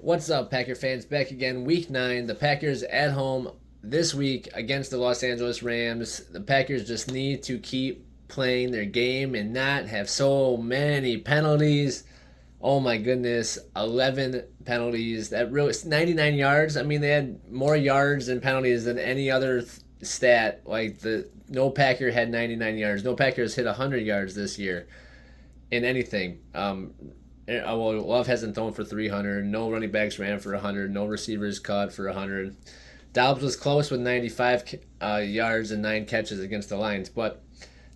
What's up, Packer fans? Back again, week 9. The Packers at home this week against the Los Angeles Rams. The Packers just need to keep playing their game and not have so many penalties. Oh my goodness, 11 penalties. That really 99 yards. I mean, they had more yards and penalties than any other stat. Like the no Packer had 99 yards. No Packers hit 100 yards this year in anything. Well, Love hasn't thrown for 300. No running backs ran for 100. No receivers caught for 100. Dobbs was close with 95 yards and 9 catches against the Lions. But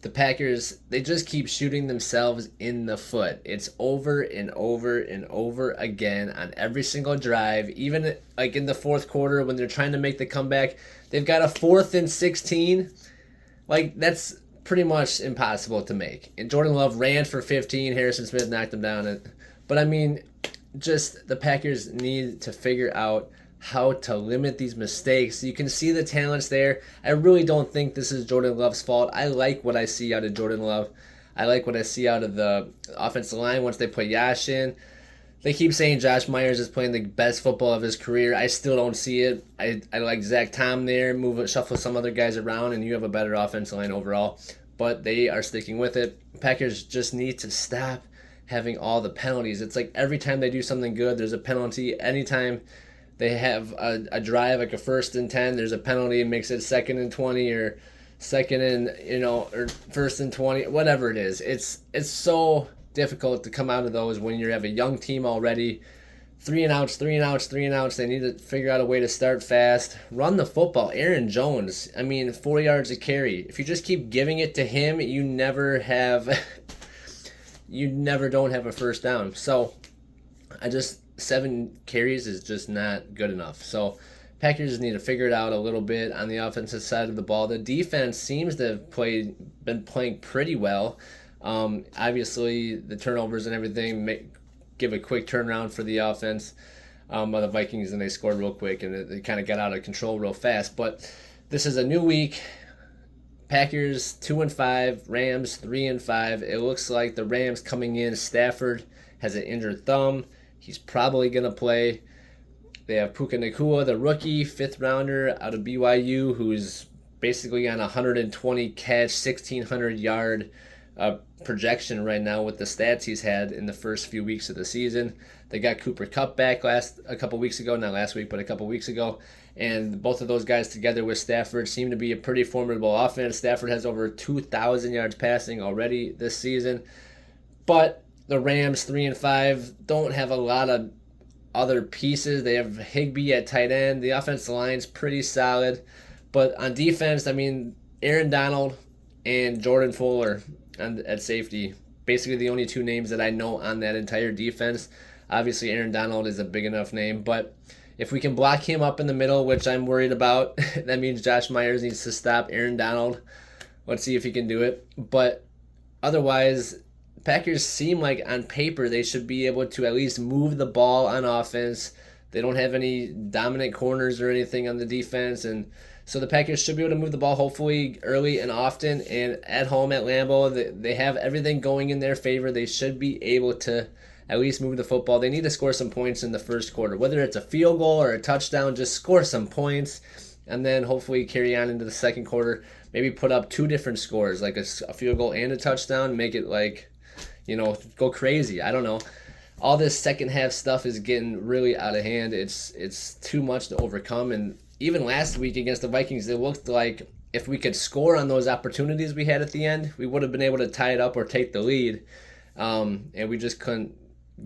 the Packers, they just keep shooting themselves in the foot. It's over and over and over again on every single drive. Even like in the fourth quarter when they're trying to make the comeback, they've got a 4th and 16. Like, that's pretty much impossible to make. And Jordan Love ran for 15. Harrison Smith knocked him down. But I mean, just the Packers need to figure out how to limit these mistakes. You can see the talents there. I really don't think this is Jordan Love's fault. I like what I see out of Jordan Love. I like what I see out of the offensive line once they put Yash in. They keep saying Josh Myers is playing the best football of his career. I still don't see it. I like Zach Tom there. Shuffle some other guys around, and you have a better offensive line overall. But they are sticking with it. Packers just need to stop having all the penalties. It's like every time they do something good, there's a penalty. Anytime they have a drive, like a 1st and 10, there's a penalty. It makes it 2nd and 20 or 2nd and, or 1st and 20, whatever it is. It's so difficult to come out of those when you have a young team already. 3 and outs. They need to figure out a way to start fast. Run the football. Aaron Jones, 4 yards a carry. If you just keep giving it to him, you never don't have a first down. So 7 carries is just not good enough. So Packers need to figure it out a little bit on the offensive side of the ball. The defense seems to have been playing pretty well. Obviously, the turnovers and everything give a quick turnaround for the offense by the Vikings, and they scored real quick, and they kind of got out of control real fast. But this is a new week. Packers 2-5, Rams 3-5. It looks like the Rams coming in. Stafford has an injured thumb. He's probably going to play. They have Puka Nacua, the rookie, 5th rounder out of BYU, who's basically on a 120 catch, 1,600 yard projection right now with the stats he's had in the first few weeks of the season. They got Cooper Kupp back a couple weeks ago, not last week, but a couple weeks ago. And both of those guys together with Stafford seem to be a pretty formidable offense. Stafford has over 2,000 yards passing already this season. But the Rams 3-5 don't have a lot of other pieces. They have Higbee at tight end. The offensive line's pretty solid. But on defense, Aaron Donald and Jordan Fuller at safety, basically the only 2 names that I know on that entire defense. Obviously, Aaron Donald is a big enough name, but if we can block him up in the middle, which I'm worried about, that means Josh Myers needs to stop Aaron Donald. Let's see if he can do it. But otherwise, Packers seem like on paper they should be able to at least move the ball on offense. They don't have any dominant corners or anything on the defense, and so the Packers should be able to move the ball hopefully early and often. And at home at Lambeau, they have everything going in their favor. They should be able to at least move the football. They need to score some points in the first quarter. Whether it's a field goal or a touchdown, just score some points and then hopefully carry on into the second quarter. Maybe put up 2 different scores, like a field goal and a touchdown. Make it go crazy. I don't know. All this second half stuff is getting really out of hand. It's too much to overcome. And even last week against the Vikings, it looked like if we could score on those opportunities we had at the end, we would have been able to tie it up or take the lead. And we just couldn't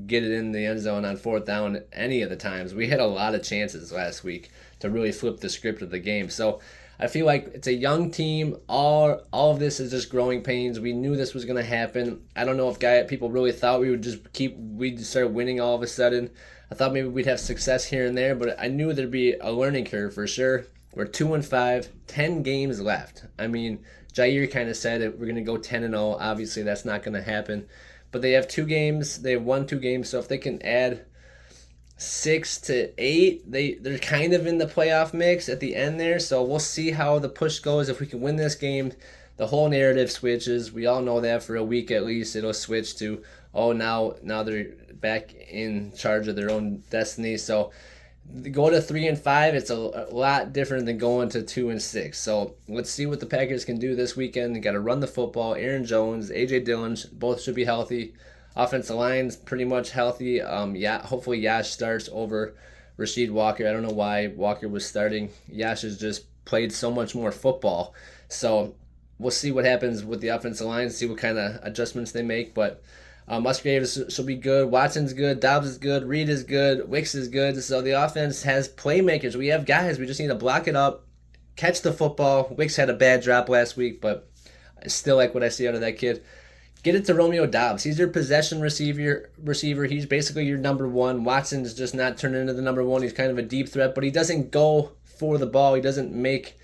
get it in the end zone on 4th down any of the times. We had a lot of chances last week to really flip the script of the game. So I feel like it's a young team. All of this is just growing pains. We knew this was going to happen. I don't know if people really thought we'd start winning all of a sudden. I thought maybe we'd have success here and there, but I knew there'd be a learning curve for sure. We're 2-5, 10 games left. Jair kind of said it. We're going to go 10-0. Obviously, that's not going to happen. But they have 2 games. They have won 2 games. So if they can add 6 to 8, they're kind of in the playoff mix at the end there. So we'll see how the push goes. If we can win this game, the whole narrative switches. We all know that for a week at least. It'll switch to, oh, now they're back in charge of their own destiny. So go to 3-5, it's a lot different than going to 2-6. So let's see what the Packers can do this weekend. They got to run the football. Aaron Jones, AJ Dillon, both should be healthy. Offensive line's pretty much healthy. Hopefully Yash starts over Rasheed Walker. I don't know why Walker was starting. Yash has just played so much more football. So we'll see what happens with the offensive line, see what kind of adjustments they make. But Musgraves should be good. Watson's good. Dobbs is good. Reed is good. Wicks is good. So the offense has playmakers. We have guys. We just need to block it up, catch the football. Wicks had a bad drop last week, but I still like what I see out of that kid. Get it to Romeo Dobbs. He's your possession receiver. He's basically your number one. Watson's just not turning into the number one. He's kind of a deep threat, but he doesn't go for the ball. He doesn't make,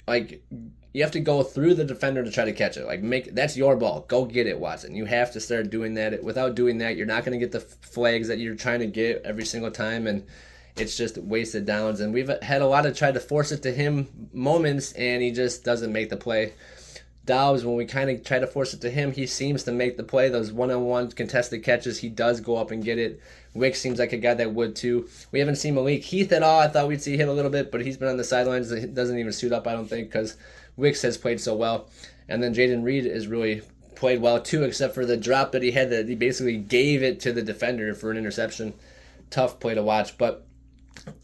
you have to go through the defender to try to catch it. That's your ball. Go get it, Watson. You have to start doing that. Without doing that, you're not going to get the flags that you're trying to get every single time, and it's just wasted downs. And we've had a lot of try to force it to him moments, and he just doesn't make the play. Dobbs, when we kind of try to force it to him, he seems to make the play. Those one-on-one contested catches, he does go up and get it. Wick seems like a guy that would too. We haven't seen Malik Heath at all. I thought we'd see him a little bit, but he's been on the sidelines. He doesn't even suit up, I don't think, because Wicks has played so well. And then Jaden Reed has really played well too, except for the drop that he had that he basically gave it to the defender for an interception. Tough play to watch. But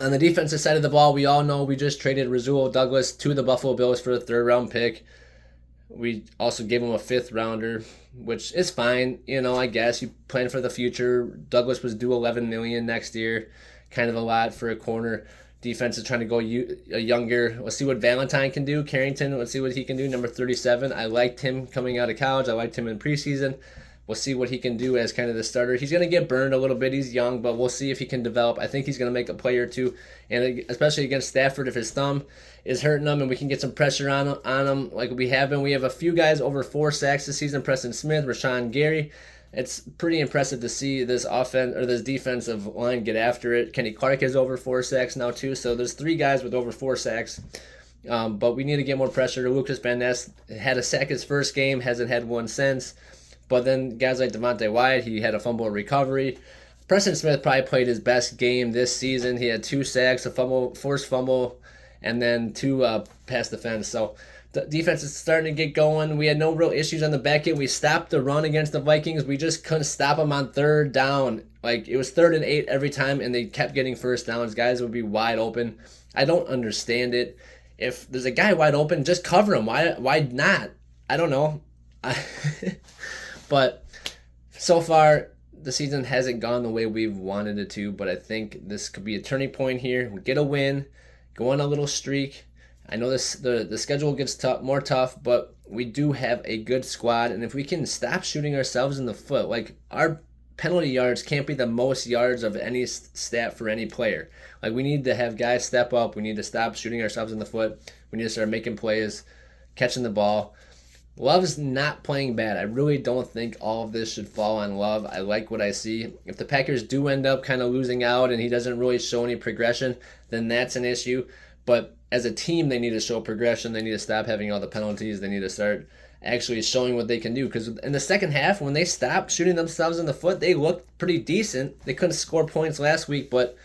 on the defensive side of the ball, we all know we just traded Rasul Douglas to the Buffalo Bills for a third-round pick. We also gave him a fifth-rounder, which is fine. I guess you plan for the future. Douglas was due $11 million next year. Kind of a lot for a corner. Defense is trying to go younger. Let's see what Valentine can do. Carrington, let's see what he can do. Number 37. I liked him coming out of college. I liked him in preseason. We'll see what he can do as kind of the starter. He's going to get burned a little bit. He's young, but we'll see if he can develop. I think he's going to make a play or two, and especially against Stafford, if his thumb is hurting him and we can get some pressure on him like we have been. We have a few guys over 4 sacks this season. Preston Smith, Rashawn Gary. It's pretty impressive to see this this defensive line get after it. Kenny Clark has over 4 sacks now too, so there's 3 guys with over 4 sacks. But we need to get more pressure. Lucas Van Ness had a sack his first game, hasn't had one since. But then guys like Devontae Wyatt, he had a fumble recovery. Preston Smith probably played his best game this season. He had 2 sacks, a forced fumble, and then 2 pass defense. So the defense is starting to get going. We had no real issues on the back end. We stopped the run against the Vikings. We just couldn't stop them on third down. It was 3rd and 8 every time, and they kept getting first downs. Guys would be wide open. I don't understand it. If there's a guy wide open, just cover him. Why not? I don't know. But so far, the season hasn't gone the way we've wanted it to, but I think this could be a turning point here. We get a win, go on a little streak. I know the schedule gets more tough, but we do have a good squad, and if we can stop shooting ourselves in the foot, our penalty yards can't be the most yards of any stat for any player. We need to have guys step up. We need to stop shooting ourselves in the foot. We need to start making plays, catching the ball. Love's not playing bad. I really don't think all of this should fall on Love. I like what I see. If the Packers do end up kind of losing out and he doesn't really show any progression, then that's an issue. But as a team, they need to show progression. They need to stop having all the penalties. They need to start actually showing what they can do. Because in the second half, when they stopped shooting themselves in the foot, they looked pretty decent. They couldn't score points last week, but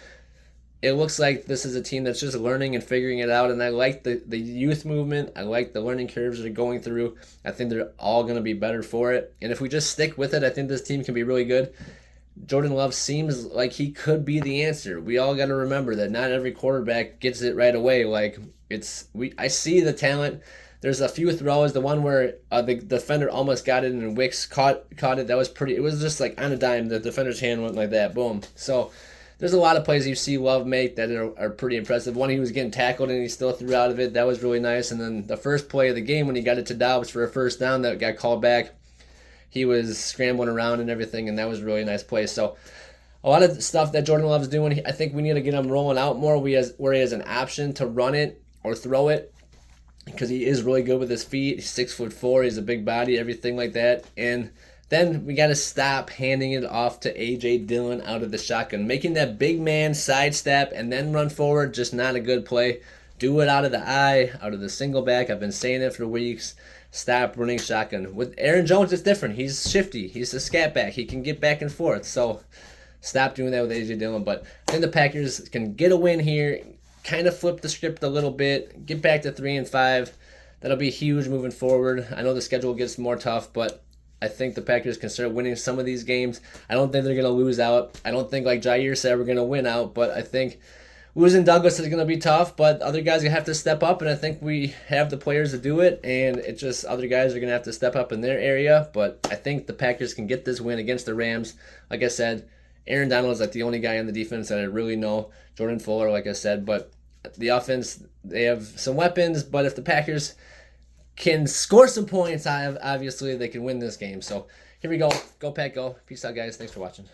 it looks like this is a team that's just learning and figuring it out, and I like the youth movement. I like the learning curves they're going through. I think they're all going to be better for it, and if we just stick with it, I think this team can be really good. Jordan Love seems like he could be the answer. We all got to remember that not every quarterback gets it right away. I see the talent. There's a few throws. The one where the defender almost got it and Wicks caught it. That was pretty. It was just on a dime. The defender's hand went like that. Boom. So there's a lot of plays you see Love make that are pretty impressive. One, he was getting tackled and he still threw out of it. That was really nice. And then the first play of the game when he got it to Dobbs for a first down that got called back, he was scrambling around and everything, and that was a really nice play. So a lot of stuff that Jordan Love's doing, I think we need to get him rolling out more where he has an option to run it or throw it, because he is really good with his feet. He's 6'4", he's a big body, everything like that. And then we got to stop handing it off to A.J. Dillon out of the shotgun. Making that big man sidestep and then run forward, just not a good play. Do it out of the eye, out of the single back. I've been saying it for weeks. stop running shotgun. With Aaron Jones, it's different. He's shifty. He's a scat back. He can get back and forth. So stop doing that with A.J. Dillon. But I think the Packers can get a win here, kind of flip the script a little bit, get back to 3-5. That'll be huge moving forward. I know the schedule gets more tough, but I think the Packers can start winning some of these games. I don't think they're going to lose out. I don't think, like Jair said, we're going to win out, but I think losing Douglas is going to be tough, but other guys are going to have to step up, and I think we have the players to do it, and it's just other guys are going to have to step up in their area, but I think the Packers can get this win against the Rams. Like I said, Aaron Donald is like the only guy on the defense that I really know. Jordan Fuller, like I said, but the offense, they have some weapons, but if the Packers can score some points, obviously they can win this game. So here we go. Go Pack, go. Peace out, guys. Thanks for watching.